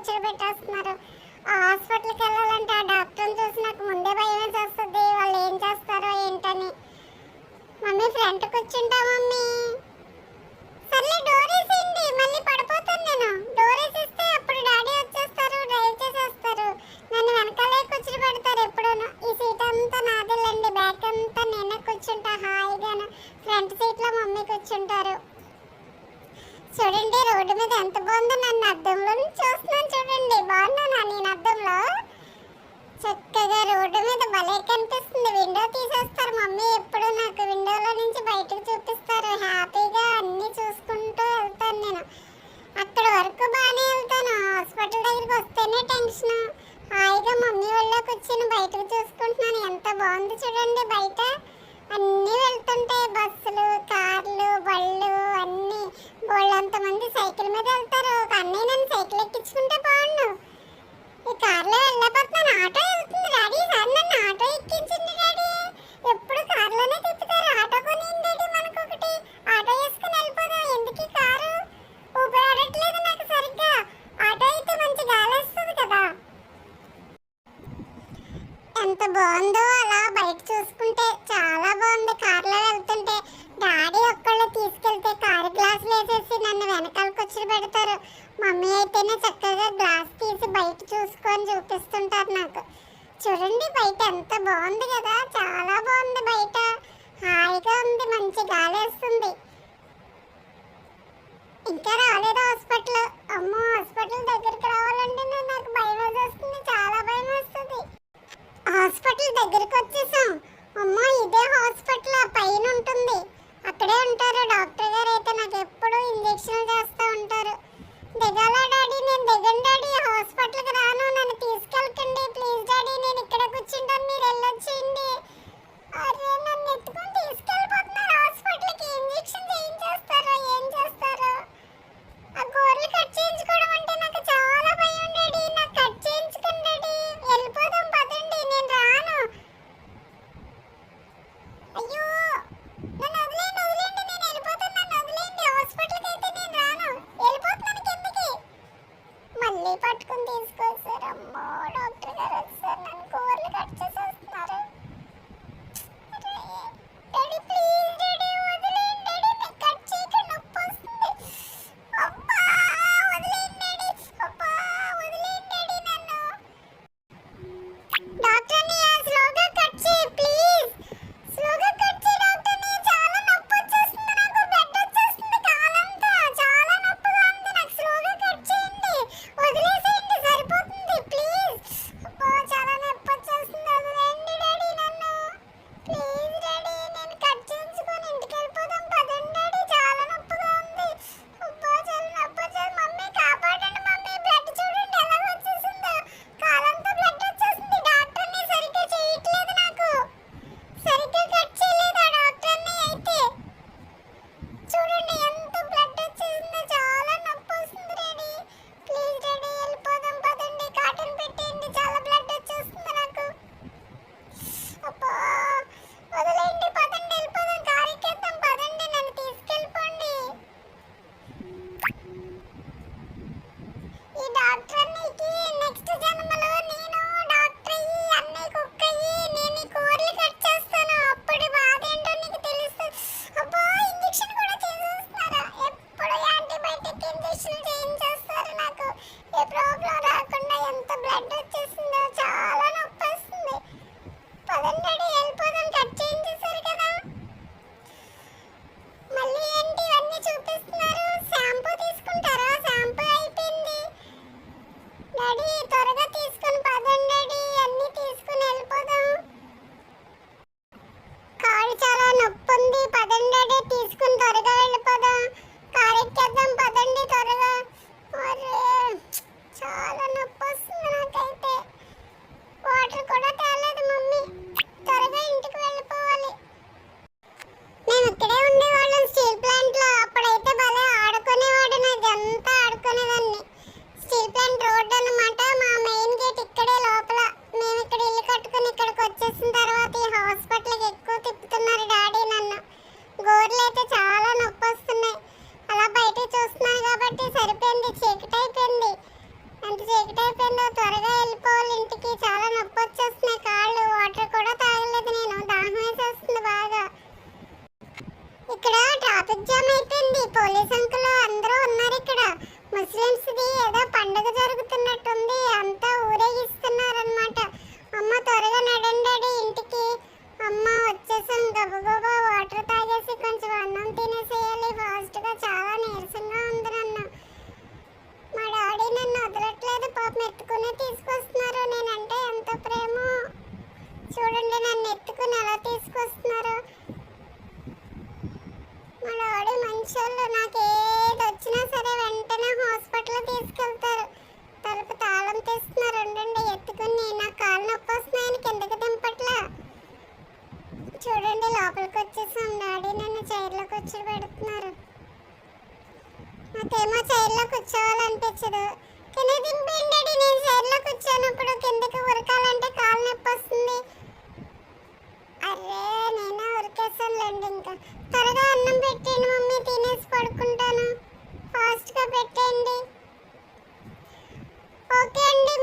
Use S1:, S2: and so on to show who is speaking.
S1: కూర్చోబెట్టేస్తున్నారు. ఆ హాస్పిటల్కి వెళ్ళాలంటే ఆ డాక్టర్ని చూసి నాకు ముందే భయం వేసేస్తుంది. వాళ్ళు ఏం చేస్తారో ఏంటని. మమ్మీ ఫ్రంట్ కూర్చుంటా మమ్మీ. సర్లే డోర్ వేసేయండి, మళ్ళీ పడిపోతాను నేను. డోర్ వేసేస్తే అప్పుడు డాడీ వచ్చేస్తారు, డ్రైవ్ చేసేస్తారు. నన్ను వెనకాలే కూర్చుని పెడతారు ఎప్పుడూను. ఈ సీట్ అంతా నాదేలండి, బ్యాక్ అంతా నేనే కూర్చుంటా హాయిగాను. ఫ్రంట్ సీట్లో మమ్మీ కూర్చుంటారు. చూడండి రోడ్డు మీద ఎంత బాగుందో, నన్ను అద్దంలో నుంచి చూస్తున్నాను చూడండి. బాగున్నానా నేను అద్దంలో? చక్కగా రోడ్డు మీద భలే కనిపిస్తుంది. విండో తీసేస్తారు మమ్మీ ఎప్పుడు నాకు, విండోలో నుంచి బయటకు చూపిస్తారు. హ్యాపీగా అన్నీ చూసుకుంటూ వెళ్తాను నేను. అక్కడ వరకు బాగానే వెళ్తాను. హాస్పిటల్ దగ్గరికి వస్తేనే టెన్షన్. హాయిగా మమ్మీ వాళ్ళ కూర్చొని బయటకు చూసుకుంటున్నాను. ఎంత బాగుంది చూడండి బయట. అన్నీ వెళ్తుంటే బస్సులు, కార్లు, బళ్ళు అన్నీ. బోళ్ళంతమంది సైకిల్ మీద వెళ్తారు. ఒక అన్నయ్య నన్ను సైకిల్ ఎక్కించుకుంటే బాగుండు. ఈ కార్లో వెళ్ళకపోతున్నాను. ఆటో వెళ్తుంది డాడీ, సార్ నన్ను ఆటో ఎక్కించండి డాడీ. ఎప్పుడు కార్లోనే తిప్పుతారు. ఆటో కొనియండి డాడీ మనకు ఒకటి. ఆటో వేసుకుని వెళ్ళిపోదాం. ఎందుకు కారు ఊపిరాడట్లేదు నాకు సరిగ్గా. ఆటో అయితే మంచి గాలి వస్తుంది కదా. ఎంత బాగుందో అలా బయట చూసుకుంటే. చాలా బాగుంది కార్లో వెళ్తుంటే. డాడీ ఒక్కళ్ళు తీసుకెళ్తే కారు గ్లాసులు వేసేసి నన్ను వెనకాల కూర్చొని పెడతారు. మమ్మీ అయితేనే చక్కగా గ్లాస్ తీసి బయట చూసుకొని చూపిస్తుంటారు నాకు. చూడండి బయట ఎంత బాగుంది కదా, చాలా బాగుంది బయట. హాయిగా ఉంది, మంచి గాలి వేస్తుంది. ఇంకా రాలేదు హాస్పిటల్. అమ్మో హాస్పిటల్ దగ్గరికి రావాలంటే నాకు భయం వేస్తుంది, చాలా భయం వేస్తుంది. హాస్పిటల్ దగ్గరికి వచ్చేసాం. అమ్మో ఇదే హాస్పిటల్, ఆ పైన ఉంటుంది. అక్కడే ఉంటారు డాక్టర్ గారు. అయితే నాకు ఎప్పుడు ఇంజక్షన్లు చేస్తూ ఉంటారు. దిగాలా డాడీ? నేను దిగను డాడీ, హాస్పిటల్కి రాను, నన్ను తీసుకెళ్ళకండి ప్లీజ్ డాడీ. నేను ఇక్కడ కూర్చుంటాను, మీరు వెళ్ళొచ్చేయండి. అరే నన్ను ఎత్తుకొని తీసుకెళ్ళిపోతున్నారు హాస్పిటల్కి. ఇంజక్షన్ చేయించేస్తారో ఏం చేస్తారో. ఆ గోర్లు కట్ చేయించుకోవడం అంటే నాకు చాలా భయం డాడీ. నాకు కట్ చేయించుకోండి డాడీ, వెళ్ళిపోదాం పదండి. నేను రాను. అయ్యో నన్ను వదిలేండి వదిలేండి, నేను వెళ్ళిపోతాను, నన్ను వదిలేండి. హాస్పిటల్కి అయితే నేను రాను, వెళ్ళిపోతున్నాను కిందకి. మళ్ళీ పట్టుకుని తీసుకొస్తారు. అమ్మో డాక్టర్ గారు వచ్చారు, నన్ను కూరలు కట్ చేసేస్తున్నారు. డాడీ ప్లీజ్ డాడీ వదిలేండి డాడీ, నాకు కట్ చేయకండి, నొప్పి వస్తుంది. అబ్బా వదిలేండి డాడీ, అబ్బా వదిలేండి డాడీ నన్ను. డాక్టర్ని స్లోగా కట్ చేయి ప్లీజ్, స్లోగా కట్ చేయి డాక్టర్ని. చాలా నొప్పి వచ్చేస్తుంది నాకు, బ్లడ్ వచ్చేస్తుంది కాలంతా. చాలా నొప్పిగా ఉంది నాకు, స్లోగా కట్ చేయండి, వదిలేసేయండి సరిపోతుంది ప్లీజ్. అబ్బా చాలా నొప్పి వచ్చేస్తుంది, వదిలేండి డాడీ నన్ను ప్లీజ్ డాడీ. నేను కట్ చేయించుకొని ఇంటికి వెళ్ళిపోదాం పదండి డాడీ, చాలా నొప్పిగా ఉంది. అబ్బా చాలా నొప్పి వచ్చేది. మమ్మీ కాపాడండి మమ్మీ, బ్లడ్ చూడండి ఎలా వచ్చేసిందో, కాలంతా బ్లడ్ వచ్చేసింది. డాక్టర్ని సరిగ్గా చేయట్లేదు నాకు, సరిగ్గా కట్ చేయలేదు ఆ డాక్టర్ని. అయితే చూడండి ఎంత బ్లడ్ వచ్చేసిందో, చాలా నొప్పి వస్తుంది డాడీ. ప్లీజ్ డాడీ వెళ్ళిపోదాం పదండి, కాటన్ పెట్టేయండి, చాలా బ్లడ్ వచ్చేస్తుంది నాకు. అబ్బా వదిలేండి పదండి, వెళ్ళిపోదాం, కారు ఎక్కేద్దాం పదండి, నన్ను తీసుకెళ్ళిపోండి. ఈ డాక్టర్నికి నెక్స్ట్ జన్మలో నేను డాక్టర్ అయ్యి అన్నయ్య కుక్క అయ్యి నేను ఈ కూరలు కట్ చేస్తాను. అప్పుడు బాధ ఏంటో నీకు తెలుస్తుంది. అబ్బా ఇంజక్షన్ కూడా చేసేస్తున్నారా? ఎప్పుడు యాంటీబయాటిక్ ఇంజక్షన్ చేయించేస్తారు నాకు, ఏ ప్రాబ్లం రాకుండా. ఎంత బ్లడ్ వచ్చేసిందో, చాలా నొప్పి వస్తుంది. పదండి డాడీ వెళ్ళిపోదాం, కట్ చేయించేశారు కదా. మళ్ళీ ఏంటి ఇవన్నీ చూపిస్తున్నారు? షాంపూ తీసుకుంటారా? షాంపూ అయిపోయింది డాడీ, త్వరగా తీసుకొని పదండి డాడీ, అన్నీ తీసుకుని వెళ్ళిపోదాం. కారు చాలా నొప్పి ఉంది, పదండి డాడీ తీసుకుని త్వరగా వెళ్ళిపోదాం, కారు ఎక్కేద్దాం పదండి త్వరగా. అరే చాలా నొప్పి వస్తుంది నాకైతే. పాపం ఎత్తుకుని తీసుకొస్తున్నారు. నేనంటే ఎంత ప్రేమ చూడండి, నన్ను ఎత్తుకుని ఎలా తీసుకొస్తున్నారు. మా డాడీ మంచోళ్ళు, నాకు ఏది వచ్చినా సరే వెంటనే హాస్పిటల్ తీసుకెళ్తారు. తలుపు తాళం తీస్తున్నారు, ఉండండి ఎత్తుకుని. నా కాళ్ళు నొప్పి వస్తున్నాయని కిందకి దింపట్లా. చూడండి లోపలికి వచ్చేసాం. డాడీ నన్ను చైర్లో కూర్చోబెడుతున్నారు. నాకేమో చైర్లో కూర్చోవాలనిపించదు. కింద దింపేయండి డాడీ, నేను చైర్లో కూర్చోనప్పుడు కిందకి ఉరకాలంటే కాళ్ళు నొప్పి వస్తుంది. అరే నేనే ఉరికేసానులేండి. ఇంకా త్వరగా అన్నం పెట్టండి మమ్మీ, తినేసి పడుకుంటాను. ఫాస్ట్గా పెట్టండి. ఓకే అండి.